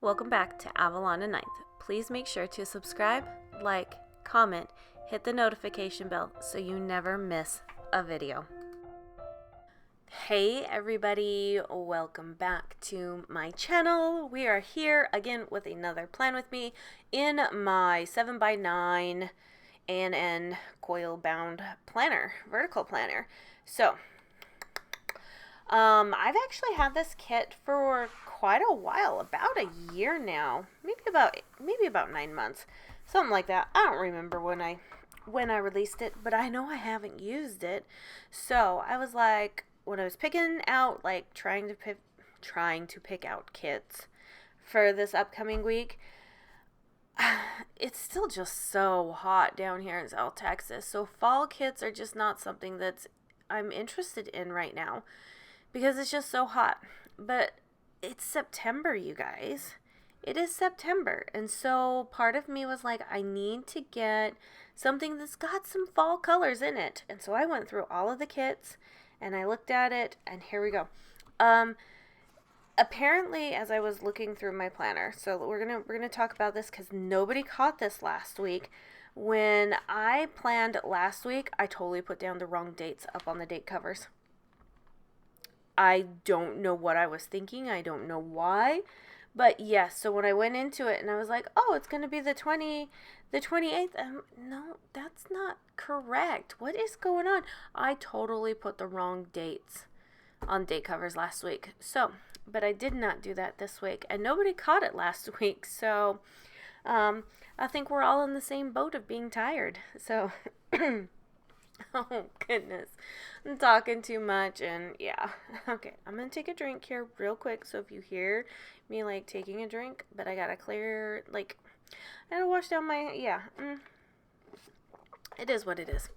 Welcome back to Avalon and Ninth. Please make sure to subscribe, like, comment, hit the notification bell so you never miss a video. Hey everybody, welcome back to my channel. We are here again with another plan with me in my 7x9 ANN coil bound planner, vertical planner. So, I've actually had this kit for quite a while, about a year now, maybe about 9 months, something like that. I don't remember when I released it, but I know I haven't used it. So I was like, when I was picking out, like trying to pick out kits for this upcoming week, it's still just so hot down here in South Texas. So fall kits are just not something that's I'm interested in right now because it's just so hot. But it's September, you guys. It is September. And so part of me was like, I need to get something that's got some fall colors in it. And so I went through all of the kits and I looked at it, and here we go. Apparently, as I was looking through my planner, so we're gonna talk about this because nobody caught this last week. When I planned last week, I totally put down the wrong dates up on the date covers. I don't know what I was thinking. I don't know why. But yes, so when I went into it and I was like, oh, it's going to be the 28th. No, that's not correct. What is going on? I totally put the wrong dates on date covers last week. So, but I did not do that this week. And nobody caught it last week. So, I think we're all in the same boat of being tired. So, oh, goodness. I'm talking too much, and yeah. Okay, I'm going to take a drink here real quick, so if you hear me, like, taking a drink, but I gotta clear, like, I gotta wash down my, yeah. It is what it is.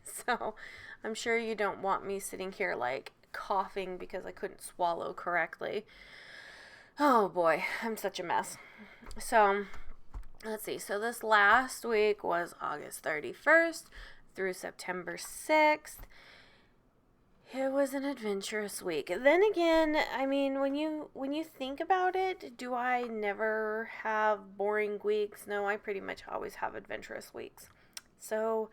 So, I'm sure you don't want me sitting here, like, coughing because I couldn't swallow correctly. Oh, boy, I'm such a mess. So, let's see. So this last week was August 31st through September 6th. It was an adventurous week. Then again, I mean, when you think about it, do I never have boring weeks? No, I pretty much always have adventurous weeks. So,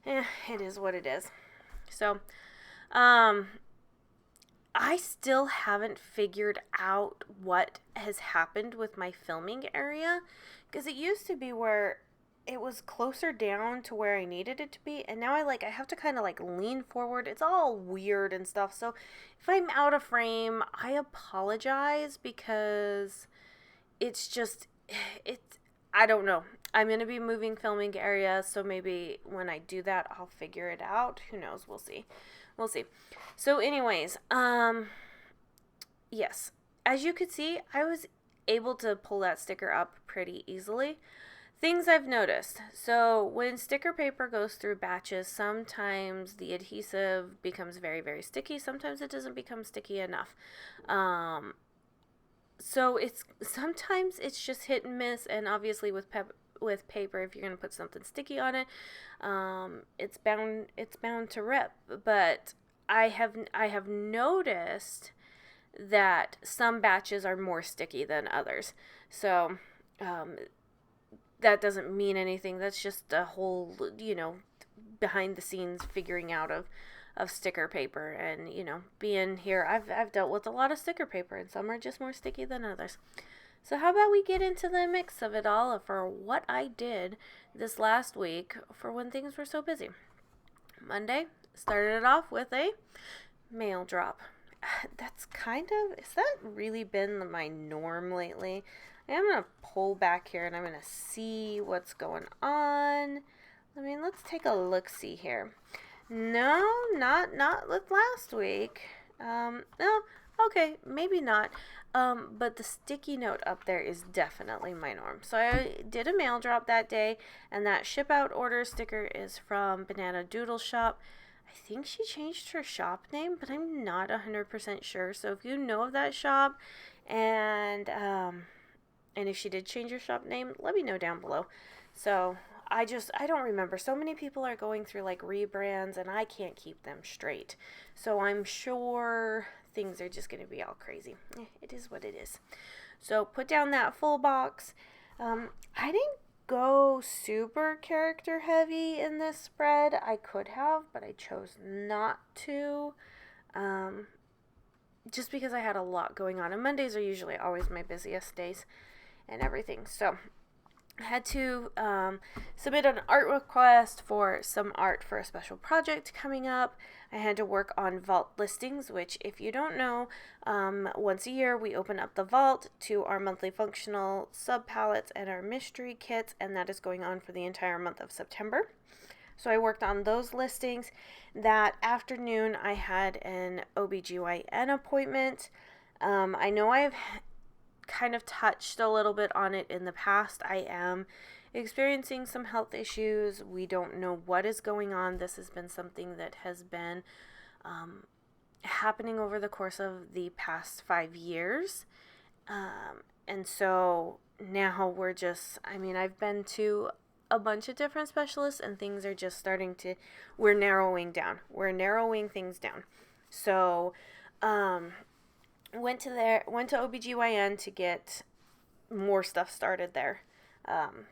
it is what it is. So, I still haven't figured out what has happened with my filming area, because it used to be where it was closer down to where I needed it to be, and now I have to kind of like lean forward. It's all weird and stuff. So if I'm out of frame, I apologize, because it's just it's I don't know. I'm going to be moving filming areas, so maybe when I do that, I'll figure it out. Who knows? We'll see. We'll see. So anyways, yes. As you could see, I was able to pull that sticker up pretty easily. Things I've noticed. So when sticker paper goes through batches, sometimes the adhesive becomes very, very sticky. Sometimes it doesn't become sticky enough. So sometimes it's just hit and miss, and obviously with paper, if you're going to put something sticky on it, it's bound to rip. But I have noticed that some batches are more sticky than others. So that doesn't mean anything. That's just a whole, behind the scenes figuring out of sticker paper. And, being here, I've dealt with a lot of sticker paper, and some are just more sticky than others. So how about we get into the mix of it all for what I did this last week for when things were so busy. Monday, started it off with a mail drop. Has that really been my norm lately? I'm going to pull back here and I'm going to see what's going on. Let's take a look-see here. No, not with last week. No, okay, maybe not. But the sticky note up there is definitely my norm. So I did a mail drop that day, and that ship out order sticker is from Banana Doodle Shop. I think she changed her shop name, but I'm not 100% sure. So if you know of that shop, and if she did change her shop name, let me know down below. So I don't remember. So many people are going through like rebrands, and I can't keep them straight. So I'm sure things are just going to be all crazy. It is what it is. So put down that full box. I didn't go super character heavy in this spread. I could have, but I chose not to. Just because I had a lot going on. And Mondays are usually always my busiest days and everything. So I had to submit an art request for some art for a special project coming up. I had to work on vault listings, which, if you don't know, once a year we open up the vault to our monthly functional sub palettes and our mystery kits, and that is going on for the entire month of September. So I worked on those listings. That afternoon I had an OBGYN appointment. I know I've kind of touched a little bit on it in the past. I am experiencing some health issues. We don't know what is going on. This has been something that has been happening over the course of the past 5 years. And so now I've been to a bunch of different specialists, and things are just we're narrowing things down. So, went to OBGYN to get more stuff started there.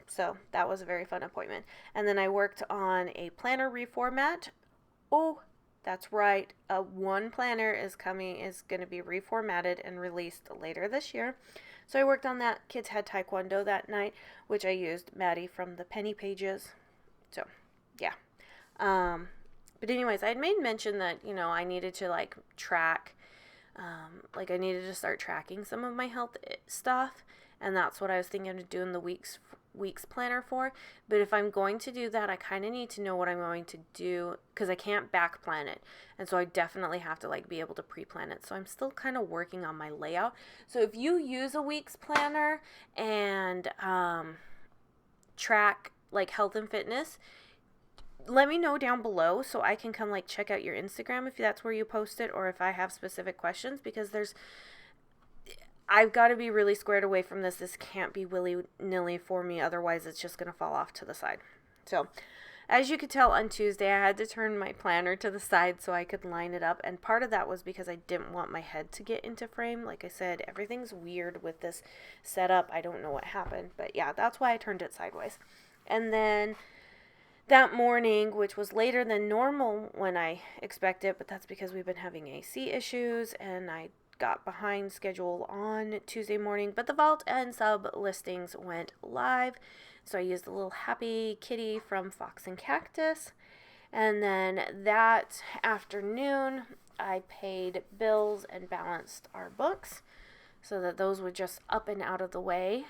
So that was a very fun appointment. And then I worked on a planner reformat. Oh, that's right. One planner is going to be reformatted and released later this year. So I worked on that. Kids had Taekwondo that night, which I used Maddie from the Penny Pages. So, yeah. But anyways, I had made mention that, I needed to, track, I needed to start tracking some of my health stuff, and that's what I was thinking of doing the week's planner for. But if I'm going to do that, I kind of need to know what I'm going to do, because I can't back plan it, and so I definitely have to be able to pre-plan it. So I'm still kind of working on my layout. So if you use a week's planner and track health and fitness, let me know down below so I can come check out your Instagram if that's where you post it, or if I have specific questions, because I've got to be really squared away from this. This can't be willy-nilly for me. Otherwise, it's just going to fall off to the side. So, as you could tell, on Tuesday, I had to turn my planner to the side so I could line it up. And part of that was because I didn't want my head to get into frame. Like I said, everything's weird with this setup. I don't know what happened. But yeah, that's why I turned it sideways. And then that morning, which was later than normal when I expected, but that's because we've been having AC issues, and I got behind schedule on Tuesday morning, but the vault and sub listings went live. So I used the little happy kitty from Fox and Cactus. And then that afternoon, I paid bills and balanced our books so that those were just up and out of the way.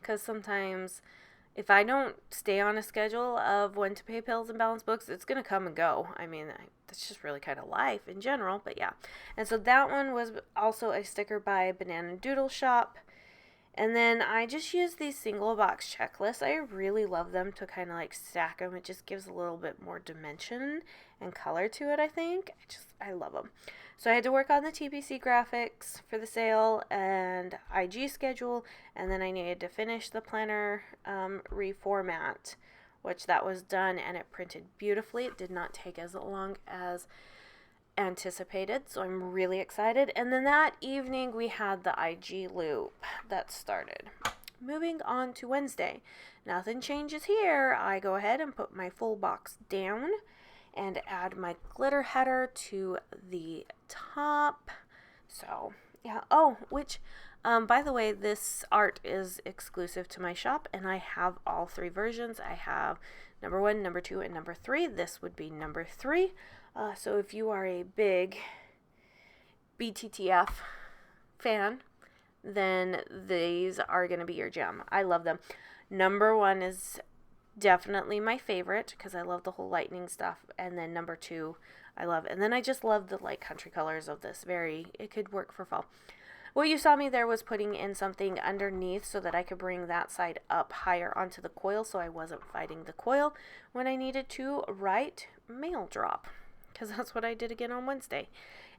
Because sometimes if I don't stay on a schedule of when to pay bills and balance books, it's going to come and go. That's just really kind of life in general, but yeah. And so that one was also a sticker by Banana Doodle Shop. And then I just used these single box checklists. I really love them to kind of stack them. It just gives a little bit more dimension and color to it, I think. I love them. So I had to work on the TPC graphics for the sale and IG schedule, and then I needed to finish the planner reformat, which that was done, and it printed beautifully. It did not take as long as anticipated, so I'm really excited. And then that evening we had the IG loop that started. Moving on to Wednesday. Nothing changes here. I go ahead and put my full box down and add my glitter header to the top. So, yeah. Oh, by the way, this art is exclusive to my shop, and I have all 3 versions. I have number 1, number 2, and number 3. This would be number 3. So if you are a big BTTF fan, then these are going to be your gem. I love them. Number 1 is definitely my favorite because I love the whole lightning stuff. And then number 2, I love. And then I just love the light country colors of this. It could work for fall. What you saw me there was putting in something underneath so that I could bring that side up higher onto the coil so I wasn't fighting the coil when I needed to write mail drop, because that's what I did again on Wednesday.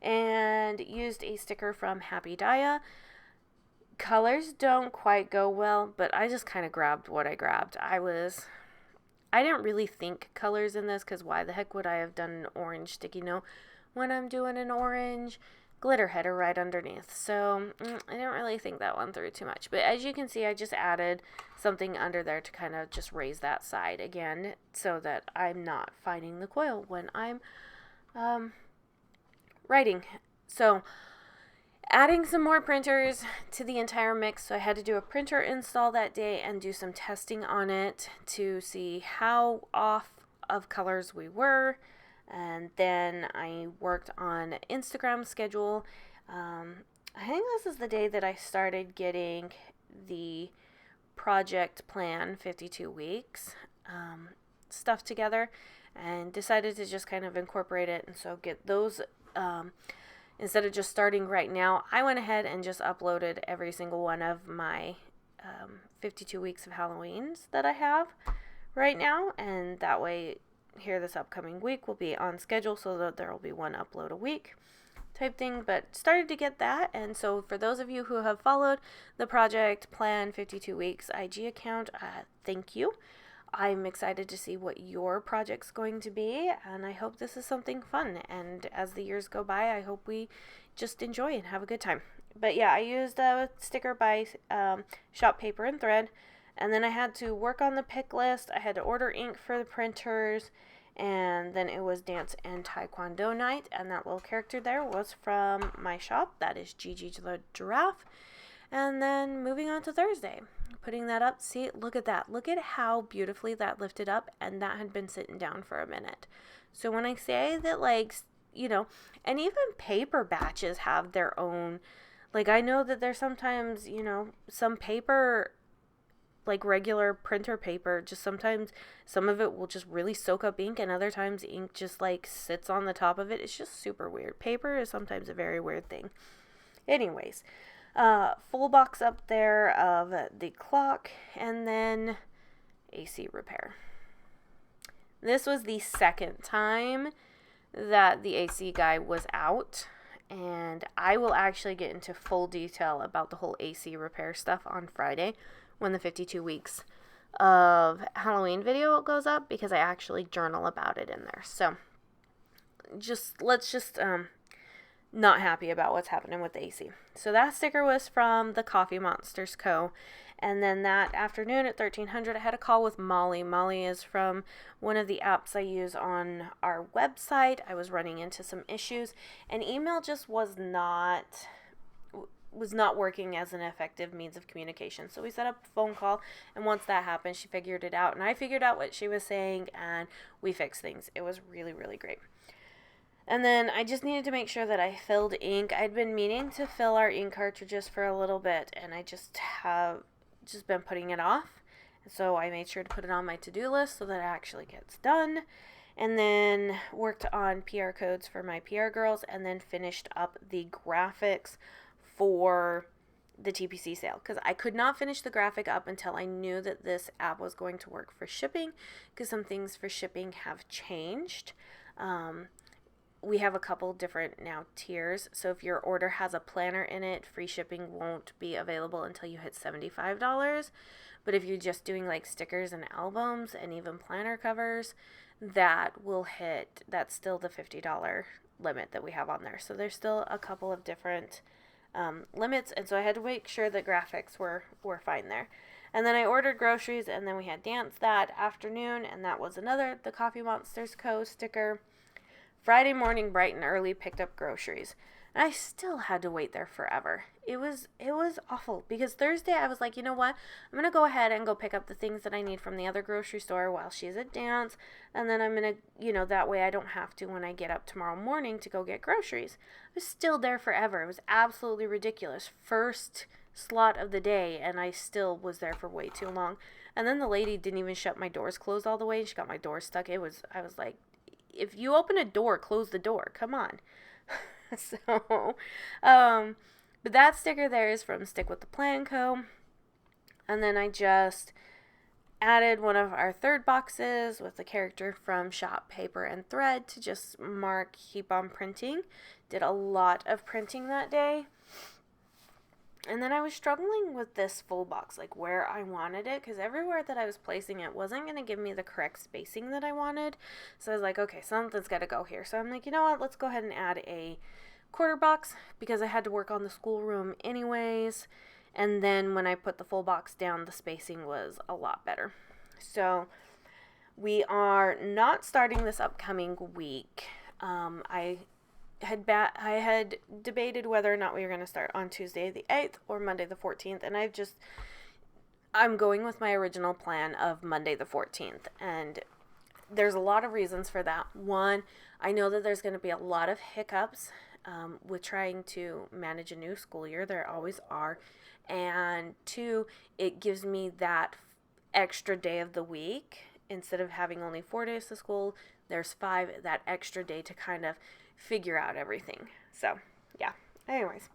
And used a sticker from Happy Dia. Colors don't quite go well, but I just kind of grabbed what I grabbed. I didn't really think colors in this, because why the heck would I have done an orange sticky note when I'm doing an orange glitter header right underneath. So I didn't really think that one through too much. But as you can see, I just added something under there to kind of just raise that side again so that I'm not fighting the coil when I'm writing. So adding some more printers to the entire mix. So I had to do a printer install that day and do some testing on it to see how off of colors we were. And then I worked on Instagram schedule. I think this is the day that I started getting the project plan 52 weeks stuff together, and decided to just kind of incorporate it. And so get those instead of just starting right now, I went ahead and just uploaded every single one of my 52 weeks of Halloweens that I have right now, and that way here this upcoming week will be on schedule so that there will be one upload a week type thing. But started to get that, and so for those of you who have followed the Project Plan 52 Weeks IG account, thank you. I'm excited to see what your project's going to be, and I hope this is something fun, and as the years go by, I hope we just enjoy and have a good time. But yeah, I used a sticker by Shop Paper and Thread, and then I had to work on the pick list. I had to order ink for the printers, and then it was Dance and Taekwondo night, and that little character there was from my shop. That is Gigi the Giraffe. And then moving on to Thursday, putting that up. See, look at that. Look at how beautifully that lifted up, and that had been sitting down for a minute. So when I say that, like, you know, and even paper batches have their own, like, I know that there's sometimes, you know, some paper, like regular printer paper, just sometimes some of it will just really soak up ink, and other times ink just like sits on the top of it. It's just super weird. Paper is sometimes a very weird thing. Anyways, full box up there of the clock, and then AC repair. This was the second time that the AC guy was out, and I will actually get into full detail about the whole AC repair stuff on Friday when the 52 weeks of Halloween video goes up, because I actually journal about it in there. So let's just not happy about what's happening with the AC. So that sticker was from the Coffee Monsters Co. And then that afternoon at 1300, I had a call with Molly. Molly is from one of the apps I use on our website. I was running into some issues, and email just was not working as an effective means of communication. So we set up a phone call, and once that happened, she figured it out, and I figured out what she was saying, and we fixed things. It was really, really great. And then I just needed to make sure that I filled ink. I'd been meaning to fill our ink cartridges for a little bit, and I just have been putting it off. So I made sure to put it on my to-do list so that it actually gets done. And then worked on PR codes for my PR girls, and then finished up the graphics for the TPC sale, because I could not finish the graphic up until I knew that this app was going to work for shipping, because some things for shipping have changed. We have a couple different now tiers, so if your order has a planner in it, free shipping won't be available until you hit $75. But if you're just doing like stickers and albums and even planner covers, that's still the $50 limit that we have on there. So there's still a couple of different limits, and so I had to make sure that graphics were fine there. And then I ordered groceries, and then we had dance that afternoon, and that was the Coffee Monsters Co. sticker. Friday morning, bright and early, picked up groceries, and I still had to wait there forever. It was awful, because Thursday I was like, you know what, I'm gonna go ahead and go pick up the things that I need from the other grocery store while she's at dance, and then I'm gonna, that way I don't have to when I get up tomorrow morning to go get groceries. I was still there forever. It was absolutely ridiculous. First slot of the day, and I still was there for way too long. And then the lady didn't even shut my doors closed all the way, and she got my door stuck. I was like, if you open a door, close the door. Come on. So, but that sticker there is from Stick With The Plan Co. And then I just added one of our third boxes with the character from Shop Paper and Thread to just mark keep on printing. Did a lot of printing that day. And then I was struggling with this full box, like where I wanted it, because everywhere that I was placing it wasn't going to give me the correct spacing that I wanted. So I was like, okay, something's got to go here. So I'm like, you know what, let's go ahead and add a quarter box, because I had to work on the schoolroom anyways. And then when I put the full box down, the spacing was a lot better. So we are not starting this upcoming week. I had debated whether or not we were going to start on Tuesday the 8th or Monday the 14th, and I'm going with my original plan of Monday the 14th, and there's a lot of reasons for that. One, I know that there's going to be a lot of hiccups with trying to manage a new school year. There always are. And two, it gives me that extra day of the week. Instead of having only 4 days to school, there's 5, that extra day to kind of figure out everything. So, yeah. Anyways.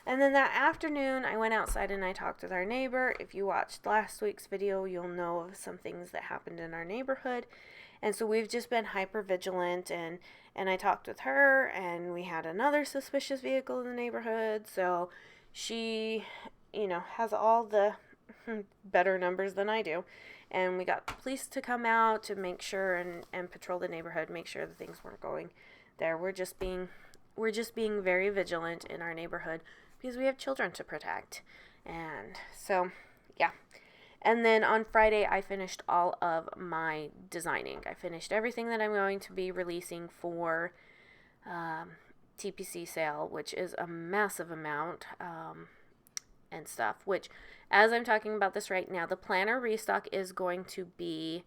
And then that afternoon, I went outside and I talked with our neighbor. If you watched last week's video, you'll know of some things that happened in our neighborhood. And so we've just been hyper vigilant, and I talked with her, and we had another suspicious vehicle in the neighborhood. So she, has all the better numbers than I do. And we got the police to come out to make sure and patrol the neighborhood, make sure that things weren't going there. We're just being very vigilant in our neighborhood because we have children to protect. And so, yeah. And then on Friday, I finished all of my designing. I finished everything that I'm going to be releasing for TPC sale, which is a massive amount and stuff, which, as I'm talking about this right now, the planner restock is going to be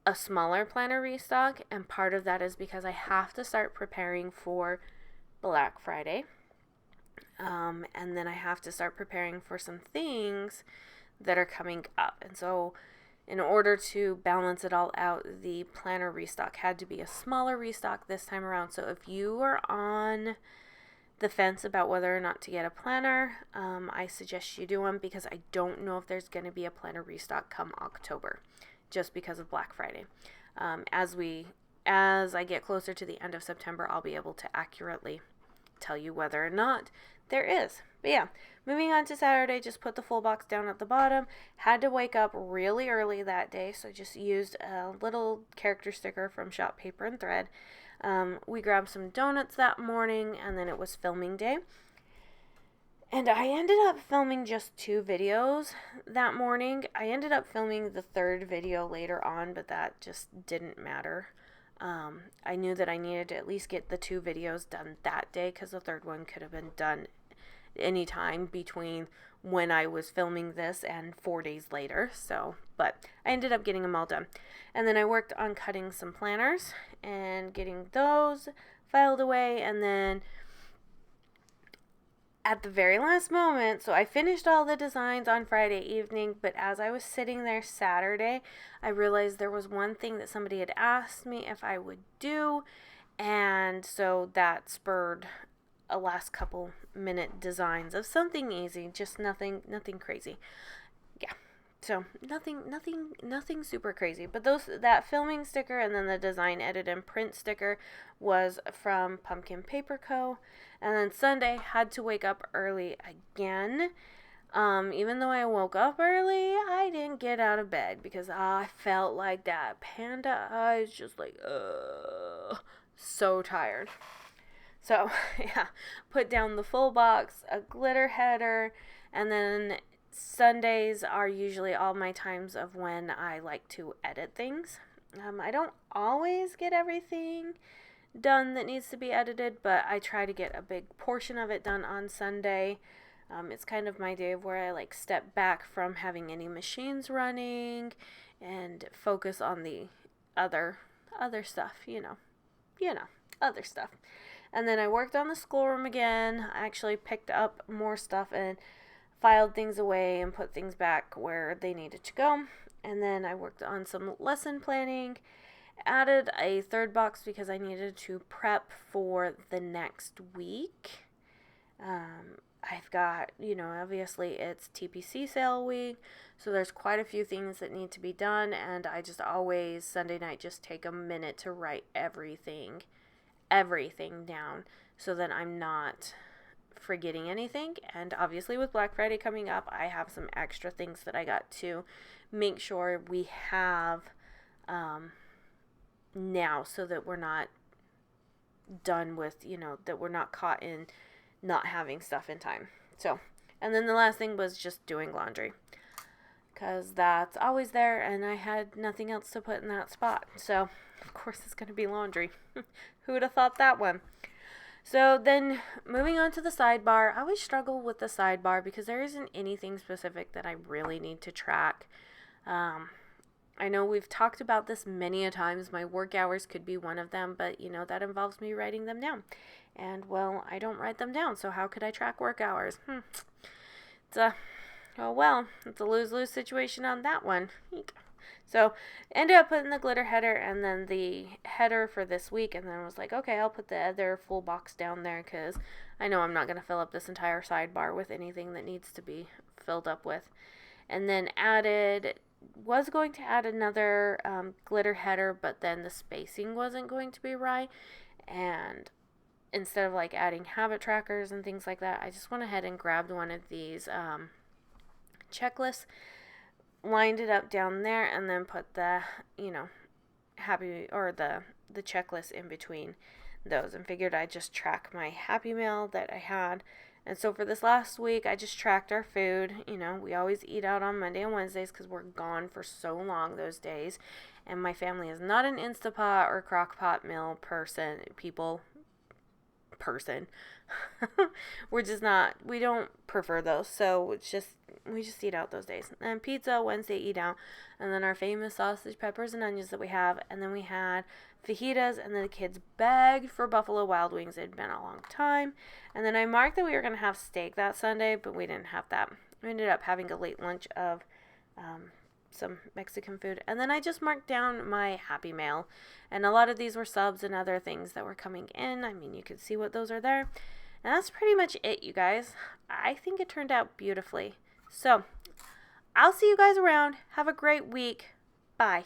a smaller planner restock, and part of that is because I have to start preparing for Black Friday, and then I have to start preparing for some things that are coming up. And so in order to balance it all out, the planner restock had to be a smaller restock this time around. So if you are on the fence about whether or not to get a planner, I suggest you do one, because I don't know if there's going to be a planner restock come October, just because of Black Friday. As I get closer to the end of September, I'll be able to accurately tell you whether or not there is. But yeah, moving on to Saturday, just put the full box down at the bottom. Had to wake up really early that day, so just used a little character sticker from Shop Paper and Thread. We grabbed some donuts that morning, and then it was filming day. And I ended up filming just 2 videos that morning. I ended up filming the 3rd video later on, but that just didn't matter. I knew that I needed to at least get the 2 videos done that day, because the 3rd one could have been done anytime between when I was filming this and 4 days later. So, but I ended up getting them all done. And then I worked on cutting some planners and getting those filed away. And then at the very last moment, so I finished all the designs on Friday evening, but as I was sitting there Saturday, I realized there was one thing that somebody had asked me if I would do, and so that spurred a last couple minute designs of something easy, just nothing crazy. Yeah. So nothing super crazy, but that filming sticker and then the design, edit, and print sticker was from Pumpkin Paper Co. And then Sunday, had to wake up early again. Even though I woke up early, I didn't get out of bed because I felt like that panda eyes, just like, so tired. So, yeah, put down the full box, a glitter header, and then Sundays are usually all my times of when I like to edit things. I don't always get everything done that needs to be edited, but I try to get a big portion of it done on Sunday. It's kind of my day of where I like step back from having any machines running and focus on the other stuff, other stuff. And then I worked on the schoolroom again. I actually picked up more stuff and filed things away and put things back where they needed to go. And then I worked on some lesson planning, added a 3rd box because I needed to prep for the next week. I've got, obviously it's TPC sale week, so there's quite a few things that need to be done, and I just always, Sunday night, just take a minute to write everything down so that I'm not forgetting anything. And obviously with Black Friday coming up, I have some extra things that I got to make sure we have now, so that we're not done with, that we're not caught in not having stuff in time. So, and then the last thing was just doing laundry, because that's always there, and I had nothing else to put in that spot. So, of course, it's going to be laundry. Who would have thought that one? So then moving on to the sidebar, I always struggle with the sidebar because there isn't anything specific that I really need to track. I know we've talked about this many a times. My work hours could be one of them, but that involves me writing them down. And well, I don't write them down, so how could I track work hours? It's a lose-lose situation on that one. So ended up putting the glitter header and then the header for this week, and then was like, okay, I'll put the other full box down there because I know I'm not going to fill up this entire sidebar with anything that needs to be filled up with. And then was going to add another glitter header, but then the spacing wasn't going to be right, and instead of like adding habit trackers and things like that, I just went ahead and grabbed one of these checklists, lined it up down there, and then put the happy, or the checklist in between those, and figured I'd just track my Happy Meal that I had. And so for this last week, I just tracked our food. We always eat out on Monday and Wednesdays because we're gone for so long those days. And my family is not an Instapot or Crock-Pot meal person. We're just not, we don't prefer those. So we just eat out those days. And pizza, Wednesday, eat out. And then our famous sausage, peppers, and onions that we have. And then we had fajitas, and then the kids begged for Buffalo Wild Wings. It had been a long time. And then I marked that we were going to have steak that Sunday, but we didn't have that. We ended up having a late lunch of some Mexican food. And then I just marked down my Happy Mail. And a lot of these were subs and other things that were coming in. I mean, you could see what those are there. And that's pretty much it, you guys. I think it turned out beautifully. So, I'll see you guys around. Have a great week. Bye.